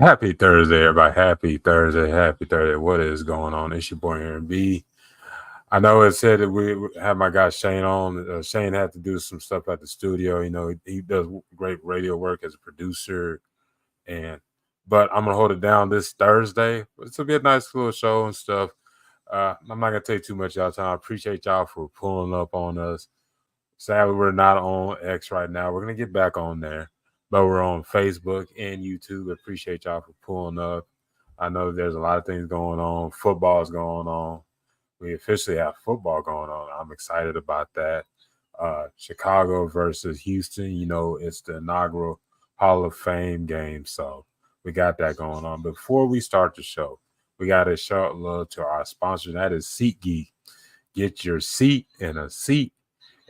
Happy Thursday, everybody. Happy Thursday. Happy Thursday. What is going on? It's your boy Aaron B. I know it said that we had my guy Shane on. Shane had to do some stuff at the studio. You know, he does great radio work as a producer. And but I'm gonna hold it down this Thursday. It's gonna be a nice little show and stuff. I'm not gonna take too much of y'all time. I appreciate y'all for pulling up on us. Sadly, we're not on X right now. We're gonna get back on there, but we're on Facebook and YouTube. Appreciate y'all for pulling up. I know there's a lot of things going on. Football is going on. We officially have football going on. I'm excited about that. Chicago versus Houston. You know, it's the inaugural Hall of Fame game, so we got that going on. Before we start the show, we got to show love to our sponsor. That is SeatGeek. Get your seat in a seat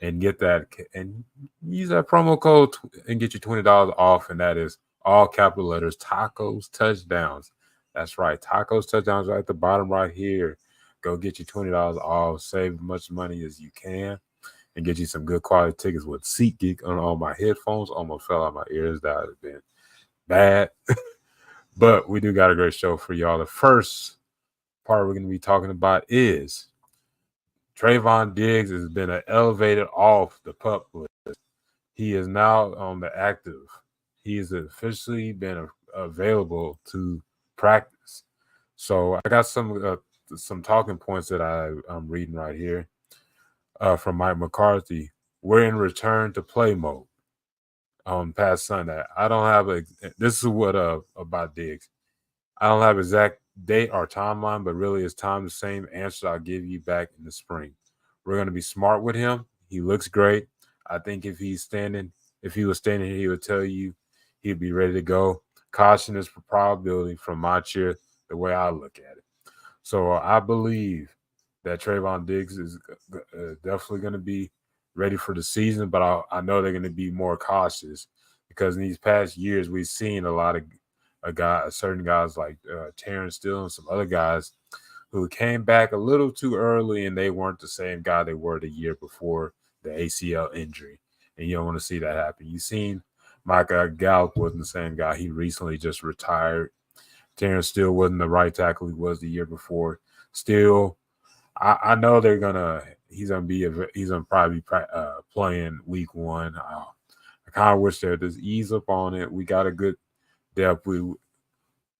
and get that and use that promo code and get you $20 off. And that is all capital letters, tacos touchdowns. That's right. Tacos touchdowns right at the bottom right here. Go get you $20 off. Save as much money as you can and get you some good quality tickets with SeatGeek on all my headphones. Almost fell out my ears. That would have been bad. But we do got a great show for y'all. The first part we're going to be talking about is Trayvon Diggs has been elevated off the PUP list. He is now on the active. He has officially been available to practice. So I got some talking points that I'm reading right here from Mike McCarthy. We're in return to play mode on past Sunday. I don't have this is what about Diggs. I don't have exact date or timeline, but really it's time the same answer I'll give you back in the spring. We're going to be smart with him. He looks great. I think if he was standing here, he would tell you he'd be ready to go. Caution is for probability from my chair, the way I look at it. So I believe that Trayvon Diggs is definitely going to be ready for the season, but I know they're going to be more cautious because in these past years we've seen a lot of certain guys like Terrence Steele and some other guys who came back a little too early and they weren't the same guy they were the year before the ACL injury. And you don't want to see that happen. You've seen Michael Gallup wasn't the same guy. He recently just retired. Terrence Steele wasn't the right tackle he was the year before. Still, I know he's gonna probably be playing week 1. I kind of wish they'd just ease up on it. We got a good depth.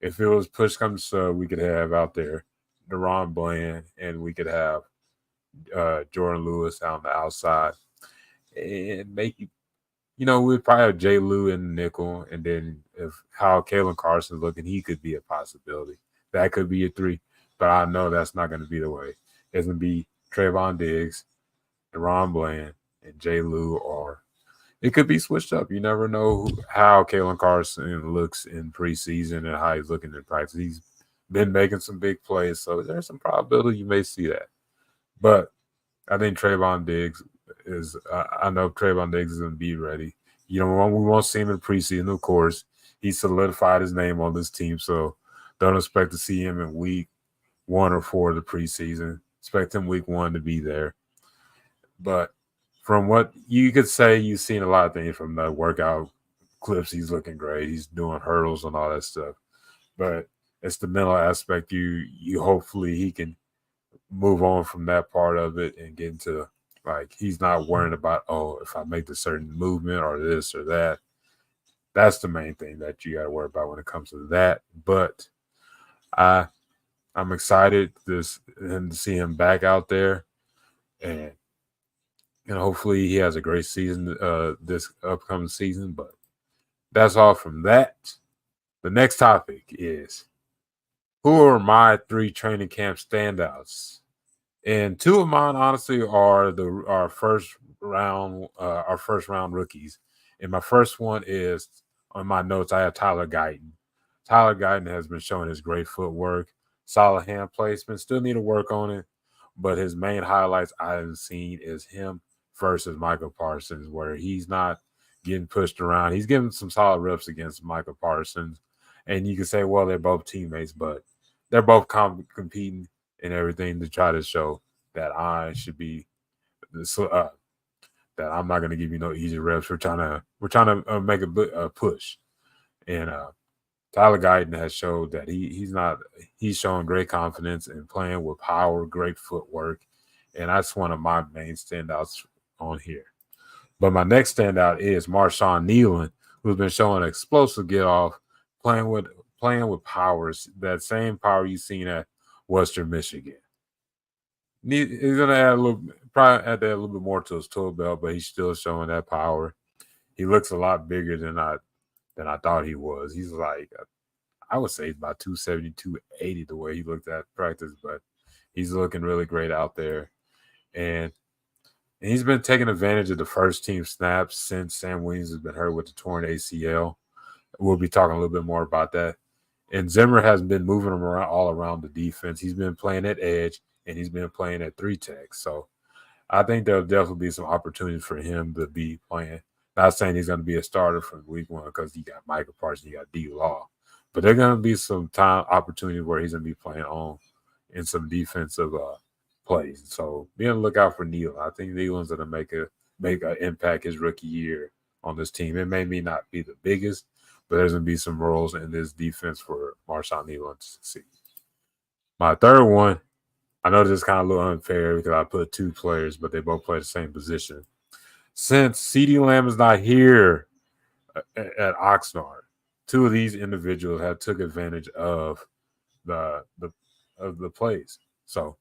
If it was push comes to shove, we could have out there Deron Bland and we could have Jordan Lewis on the outside and make we'd probably have Jay Lou in the nickel, and then if how Kalen Carson's looking, he could be a possibility. That could be a 3, but I know that's not going to be the way. It's going to be Trayvon Diggs, Deron Bland, and Jay Lou, or it could be switched up. You never know how Kalen Carson looks in preseason and how he's looking in practice. He's been making some big plays, so there's some probability you may see that. But I think Trayvon Diggs is I know Trayvon Diggs is going to be ready. We won't see him in preseason, of course. He solidified his name on this team, so don't expect to see him in week 1 or 4 of the preseason. Expect him week 1 to be there. But from what you could say, you've seen a lot of things from the workout clips. He's looking great. He's doing hurdles and all that stuff. But it's the mental aspect. You hopefully he can move on from that part of it and get into he's not worrying about, if I make the certain movement or this or that. That's the main thing that you got to worry about when it comes to that. But I'm excited to see him back out there, and hopefully he has a great season this upcoming season. But that's all from that. The next topic is, who are my 3 training camp standouts? And 2 of mine, honestly, are our first round rookies. And my first one is, on my notes, I have Tyler Guyton. Tyler Guyton has been showing his great footwork, solid hand placement. Still need to work on it, but his main highlights I've seen is him versus Michael Parsons, where he's not getting pushed around. He's getting some solid reps against Michael Parsons. And you can say, well, they're both teammates, but they're both competing and everything to try to show that I should be that I'm not going to give you no easy reps. We're trying to make a push, and Tyler Guyton has showed that he's showing great confidence in playing with power, great footwork, and that's one of my main standouts on here. But my next standout is Marshawn Nealon, who's been showing explosive get off, playing with powers, that same power you've seen at Western Michigan. He's gonna add a little, probably add that a little bit more to his tool belt, but he's still showing that power. He looks a lot bigger than I thought he was. He's like, I would say he's about 270, 280 the way he looked at practice, but he's looking really great out there. And he's been taking advantage of the first team snaps since Sam Williams has been hurt with the torn ACL. We'll be talking a little bit more about that. And Zimmer has been moving him around all around the defense. He's been playing at edge and he's been playing at 3 tech. So I think there'll definitely be some opportunities for him to be playing. Not saying he's going to be a starter from week 1 because you got Michael Parsons, you got D Law. But there's going to be some time opportunity where he's going to be playing on in some defensive plays. So be on the lookout for Neal. I think Neal's going to make an impact his rookie year on this team. It may not be the biggest, but there's going to be some roles in this defense for Marshawn Neal to succeed. My third one, I know this is kind of a little unfair because I put 2 players, but they both play the same position. Since CeeDee Lamb is not here at Oxnard, 2 of these individuals have took advantage of the plays. So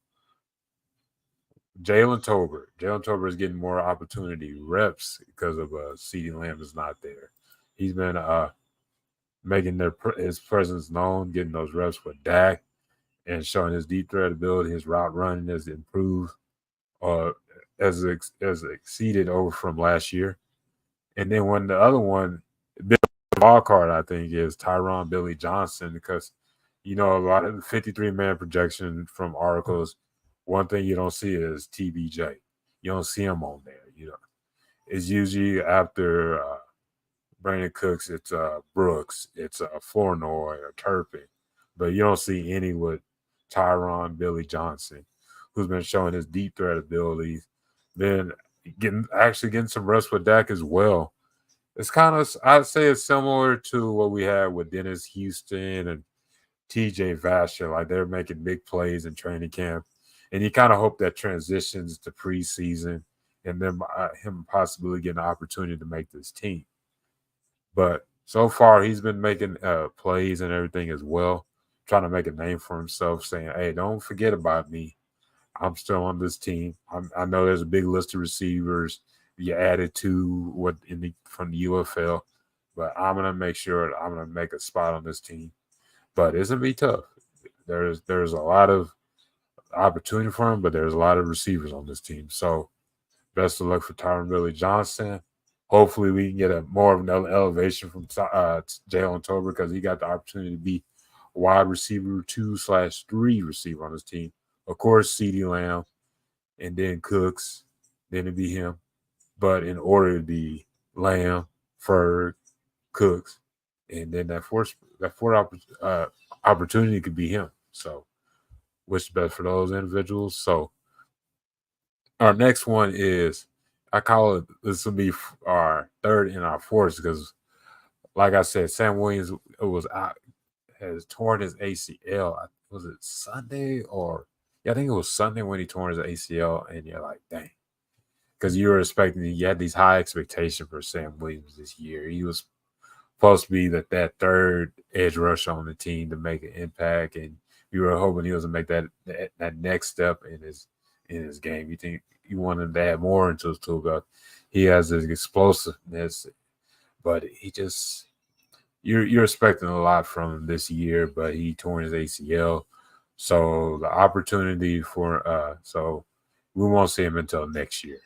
Jalen Tober is getting more opportunity reps because of CeeDee Lamb is not there. He's been making his presence known, getting those reps with Dak, and showing his deep threat ability. His route running has improved, as exceeded over from last year. And then when the other one, big wild card, I think, is Tyron Billy Johnson, because a lot of the 53-man projection from articles. One thing you don't see is TBJ. You don't see him on there. It's usually after Brandon Cooks, it's Brooks, it's Flournoy or Turpin, but you don't see any with Tyron Billy Johnson, who's been showing his deep threat abilities, then getting some rest with Dak as well. It's kind of, I'd say it's similar to what we had with Dennis Houston and TJ Vasher. Like, they're making big plays in training camp, and you kind of hope that transitions to preseason and then him possibly getting an opportunity to make this team. But so far, he's been making plays and everything as well, trying to make a name for himself, saying, hey, don't forget about me. I'm still on this team. I know there's a big list of receivers you added to from the UFL, but I'm going to make sure I'm going to make a spot on this team. But it's going to be tough. There's a lot of opportunity for him, but there's a lot of receivers on this team. So best of luck for Tyron Billy Johnson. Hopefully we can get more of an elevation from Jalen Tober, because he got the opportunity to be wide receiver 2/3 receiver on his team. Of course, CeeDee Lamb, and then Cooks, then it'd be him. But in order, it'd be Lamb, Ferg, Cooks, and then that fourth opportunity could be him. So wish the best for those individuals. So our next one is, I call it, this will be our third and our fourth, because like I said, Sam Williams has torn his ACL. Was it Sunday or I think it was Sunday when he tore his ACL, and you're like, dang. Because you had these high expectations for Sam Williams this year. He was supposed to be that third edge rusher on the team to make an impact, and you were hoping he was going to make that next step in his game. You think you wanted to add more into his tool belt. He has his explosiveness, but he just you're expecting a lot from him this year, but he tore his ACL. So the opportunity so we won't see him until next year.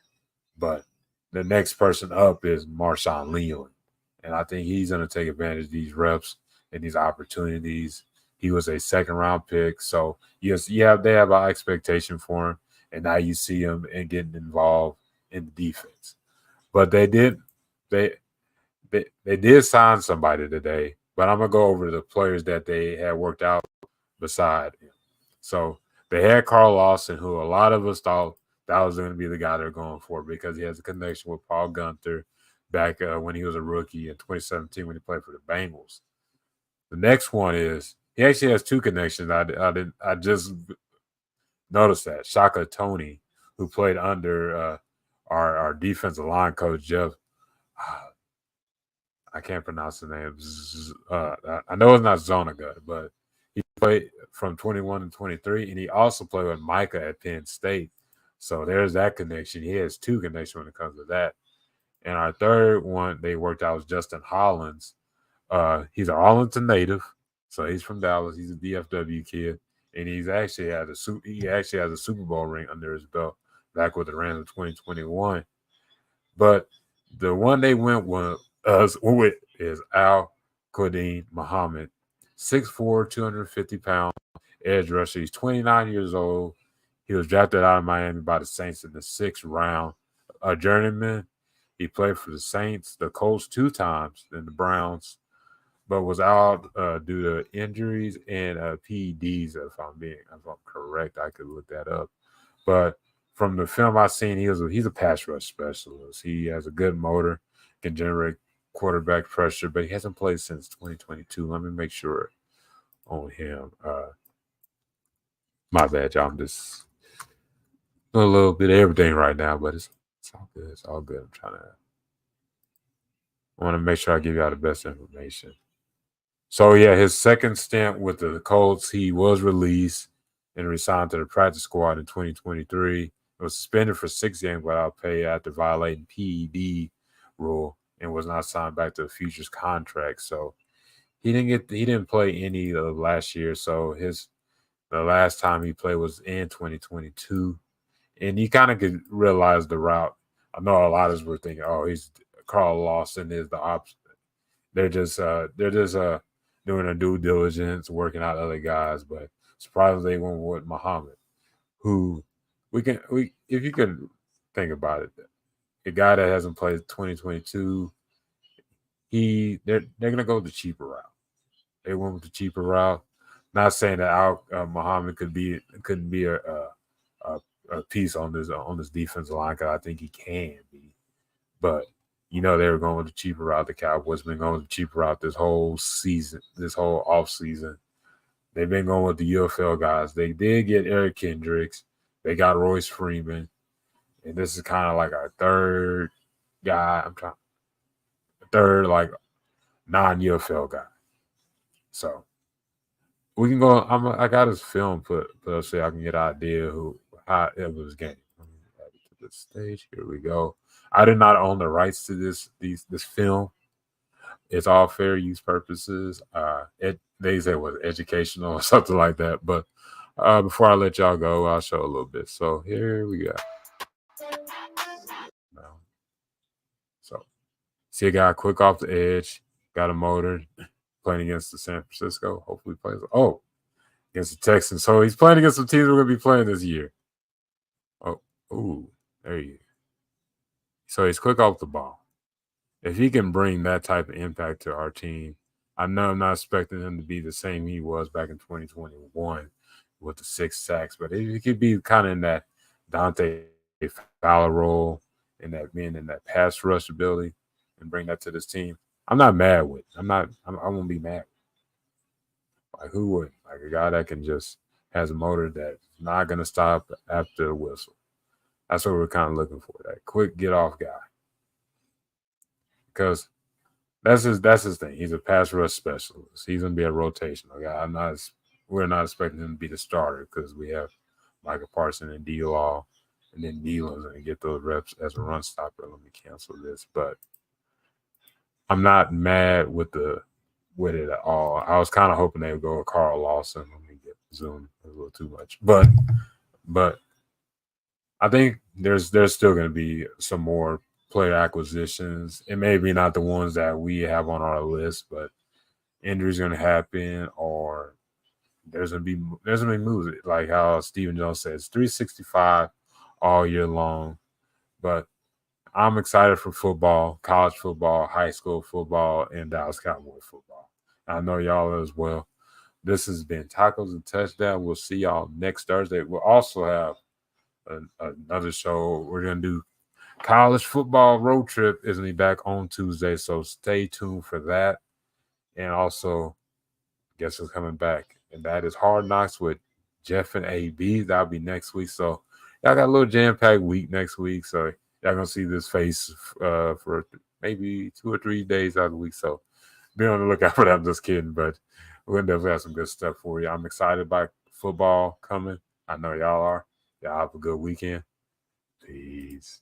But the next person up is Marshawn Leland. And I think he's going to take advantage of these reps and these opportunities. He was a 2nd-round pick. So, yes, they have an expectation for him. And now you see him and getting involved in the defense. But they did sign somebody today. But I'm going to go over the players that they had worked out beside him. So they had Carl Lawson, who a lot of us thought that was going to be the guy they're going for, because he has a connection with Paul Gunther back when he was a rookie in 2017 when he played for the Bengals. The next one is he actually has two connections. I just noticed that Shaka Tony, who played under our defensive line coach Jeff. I can't pronounce the name. I know it's not Zoniga, but he played from 21 and 23, and he also played with Micah at Penn State. So there's that connection. He has two connections when it comes to that. And our third one they worked out was Justin Hollins. He's an Arlington native, so he's from Dallas. He's a DFW kid, and he actually has a Super Bowl ring under his belt back with the Rams in 2021. But the one they went with is Al Qadin Muhammad, 6'4", 250-pound edge rusher. He's 29 years old. He was drafted out of Miami by the Saints in the 6th round. A journeyman. He played for the Saints, the Colts 2 times, and the Browns, but was out due to injuries and PEDs. If I'm correct, I could look that up. But from the film I've seen, he's a pass rush specialist. He has a good motor, can generate quarterback pressure, but he hasn't played since 2022. Let me make sure on him. My bad, y'all. I'm just a little bit of everything right now, but it's all good. It's all good. I want to make sure I give y'all the best information. So yeah, his second stint with the Colts, he was released and resigned to the practice squad in 2023. He was suspended for 6 games without pay after violating PED rule and was not signed back to a futures contract. So he didn't play any of last year. So the last time he played was in 2022, and you kind of could realize the route. I know a lot of us were thinking, "Oh, he's Carl Lawson is the opposite." They're just doing their due diligence, working out other guys, but surprisingly they went with Muhammad, who if you can think about it, the guy that hasn't played 2022, they're gonna go the cheaper route. They went with the cheaper route. Not saying that Muhammad couldn't be a piece on this defensive line, because I think he can be, but they were going with the cheaper route. The Cowboys been going with the cheaper route this whole season, this whole off season. They've been going with the UFL guys. They did get Eric Kendricks. They got Royce Freeman, and this is kind of like our third guy. Third like non-UFL guy. So we can go. I got his film put up so I can get an idea how it was game. Let me add it to the stage. Here we go. I did not own the rights to this film. It's all fair use purposes. They say it was educational or something like that. But before I let y'all go, I'll show a little bit. So here we go. So see a guy quick off the edge, got a motor, playing against the San Francisco. Hopefully plays. Oh, against the Texans. So he's playing against some teams we're going to be playing this year. There you go. So he's quick off the ball. If he can bring that type of impact to our team, I know I'm not expecting him to be the same he was back in 2021 with the 6 sacks, but if he could be kind of in that Dante Fowler role and that being in that pass rush ability and bring that to this team, I'm not mad with. I won't be mad. Like, who would? Like a guy that can just has a motor that's not going to stop after the whistle. That's what we're kind of looking for, that quick get-off guy. Because that's his thing. He's a pass rush specialist. He's going to be a rotational guy. We're not expecting him to be the starter because we have Micah Parsons and D-Law, and then Nealon's going to get those reps as a run stopper. Let me cancel this. But I'm not mad with it at all. I was kind of hoping they would go with Carl Lawson. Let me get Zoom a little too much. But I think there's still going to be some more player acquisitions. It may be not the ones that we have on our list, but injuries going to happen, or there's going to be moves. Like how Stephen Jones says, 365 all year long. But I'm excited for football, college football, high school football, and Dallas Cowboy football. I know y'all as well. This has been Tacos and Touchdown. We'll see y'all next Thursday. We'll also have another show. We're going to do college football road trip is going to be back on Tuesday, so stay tuned for that. And also, Guess who's coming back? And that is Hard Knocks with Jeff and AB. That'll be next week. So y'all got a little jam-packed week next week. So y'all gonna see this face for maybe 2 or 3 days out of the week. So be on the lookout for that. I'm just kidding, but we're gonna definitely have some good stuff for you. I'm excited about football coming. I know y'all are. Y'all have a good weekend. Peace.